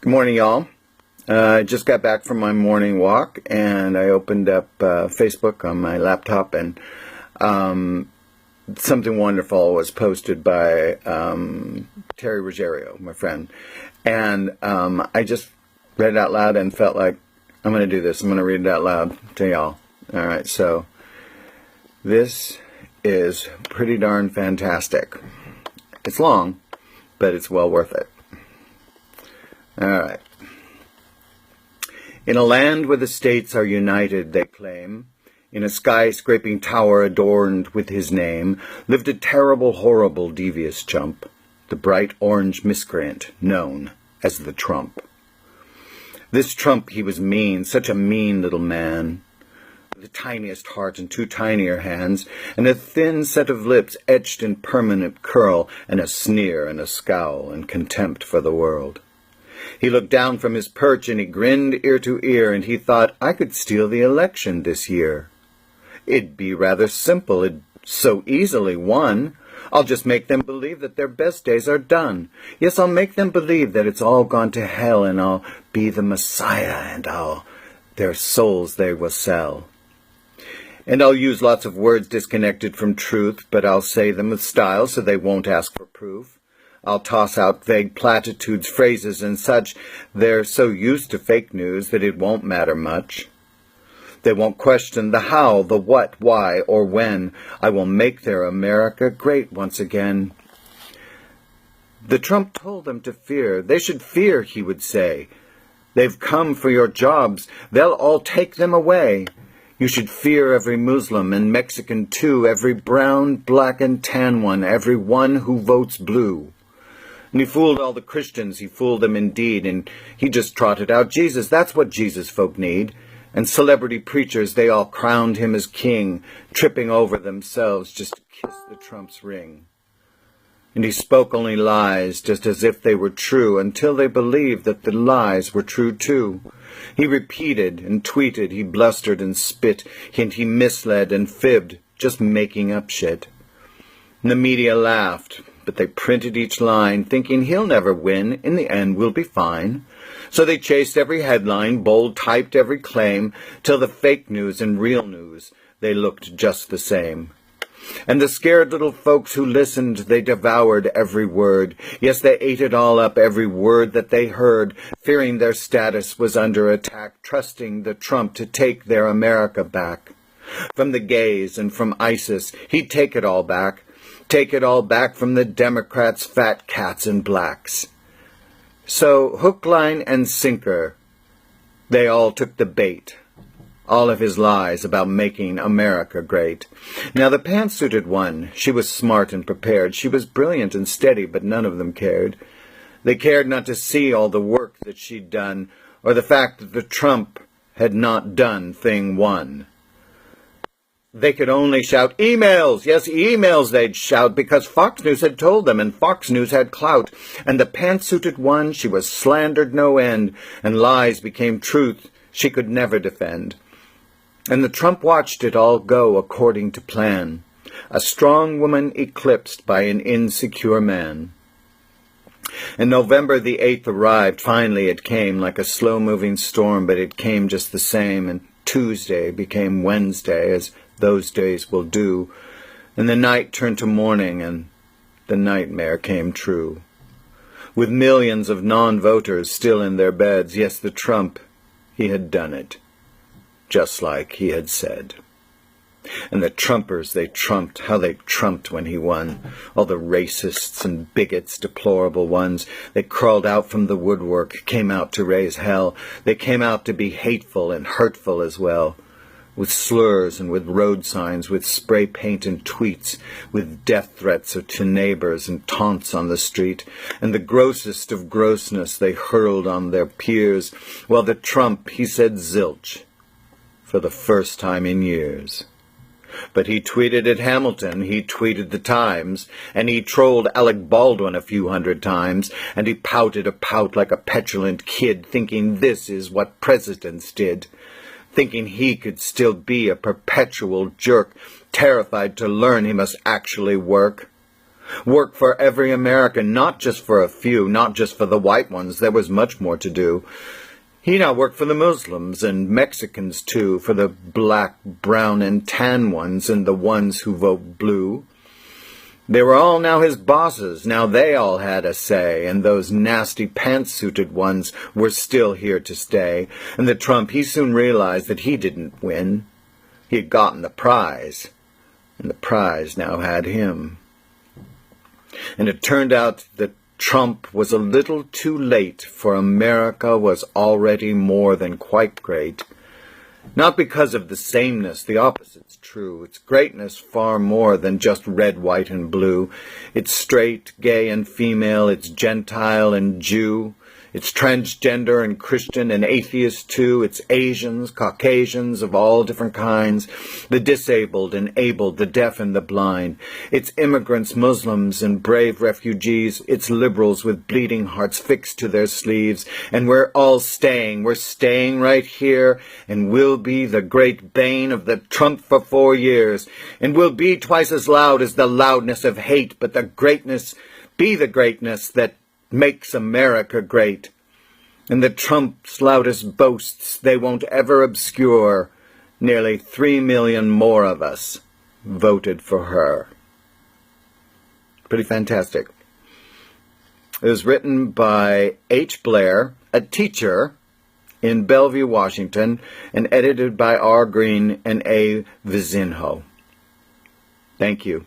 Good morning, y'all. I just got back from my morning walk, and I opened up Facebook on my laptop, and something wonderful was posted by Terry Ruggiero, my friend. And I just read it out loud and felt like, I'm going to do this. I'm going to read it out loud to y'all. All right, so this is pretty darn fantastic. It's long, but it's well worth it. All right. In a land where the states are united, they claim, in a skyscraping tower adorned with his name, lived a terrible, horrible, devious chump, the bright orange miscreant known as the Trump. This Trump, he was mean, such a mean little man, with the tiniest heart and two tinier hands, and a thin set of lips etched in permanent curl, and a sneer and a scowl and contempt for the world. He looked down from his perch and he grinned ear to ear, and he thought, I could steal the election this year. It'd be rather simple, it'd so easily won. I'll just make them believe that their best days are done. Yes, I'll make them believe that it's all gone to hell, and I'll be the Messiah, and their souls they will sell. And I'll use lots of words disconnected from truth, but I'll say them with style so they won't ask for proof. I'll toss out vague platitudes, phrases, and such. They're so used to fake news that it won't matter much. They won't question the how, the what, why, or when. I will make their America great once again. The Trump told them to fear. They should fear, he would say. They've come for your jobs. They'll all take them away. You should fear every Muslim and Mexican too, every brown, black, and tan one, every one who votes blue. And he fooled all the Christians, he fooled them indeed, and he just trotted out Jesus. That's what Jesus folk need. And celebrity preachers, they all crowned him as king, tripping over themselves just to kiss the Trump's ring. And he spoke only lies, just as if they were true, until they believed that the lies were true too. He repeated and tweeted, he blustered and spit, and he misled and fibbed, just making up shit. And the media laughed, but they printed each line, thinking he'll never win, in the end we'll be fine. So they chased every headline, bold-typed every claim, till the fake news and real news, they looked just the same. And the scared little folks who listened, they devoured every word. Yes, they ate it all up, every word that they heard, fearing their status was under attack, trusting the Trump to take their America back. From the gays and from ISIS, he'd take it all back. Take it all back from the Democrats, fat cats, and blacks. So, hook, line, and sinker, they all took the bait. All of his lies about making America great. Now, the pantsuited one, she was smart and prepared. She was brilliant and steady, but none of them cared. They cared not to see all the work that she'd done, or the fact that the Trump had not done thing one. They could only shout, emails! Yes, emails they'd shout, because Fox News had told them, and Fox News had clout. And the pantsuited one, she was slandered no end, and lies became truth she could never defend. And the Trump watched it all go according to plan, a strong woman eclipsed by an insecure man. And November the 8th arrived. Finally it came, like a slow-moving storm, but it came just the same, and Tuesday became Wednesday, as those days will do, and the night turned to morning, and the nightmare came true. With millions of non-voters still in their beds, yes, the Trump, he had done it, just like he had said. And the Trumpers, they trumped, how they trumped when he won. All the racists and bigots, deplorable ones, they crawled out from the woodwork, came out to raise hell. They came out to be hateful and hurtful as well, with slurs and with road signs, with spray paint and tweets, with death threats to neighbors and taunts on the street. And the grossest of grossness they hurled on their peers, while the Trump, he said zilch, for the first time in years. But he tweeted at Hamilton, he tweeted the Times, and he trolled Alec Baldwin a few hundred times, and he pouted a pout like a petulant kid, thinking this is what presidents did, thinking he could still be a perpetual jerk, terrified to learn he must actually work. Work for every American, not just for a few, not just for the white ones. There was much more to do. He now worked for the Muslims and Mexicans, too, for the black, brown, and tan ones and the ones who vote blue. They were all now his bosses. Now they all had a say, and those nasty pantsuited ones were still here to stay. And the Trump, he soon realized that he didn't win. He had gotten the prize, and the prize now had him. And it turned out that Trump was a little too late, for America was already more than quite great. Not because of the sameness, the opposite's true. It's greatness far more than just red, white, and blue. It's straight, gay, and female. It's Gentile and Jew. It's transgender and Christian and atheist too. It's Asians, Caucasians of all different kinds, the disabled and able, the deaf and the blind. It's immigrants, Muslims, and brave refugees. It's liberals with bleeding hearts fixed to their sleeves. And we're all staying. We're staying right here, and we'll be the great bane of the Trump for 4 years. And we'll be twice as loud as the loudness of hate, but the greatness be the greatness that makes America great. And the Trump's loudest boasts they won't ever obscure. Nearly 3 million more of us voted for her. Pretty fantastic. It was written by H. Blair, a teacher in Bellevue, Washington, and edited by R. Green and A. Vizinho. Thank you.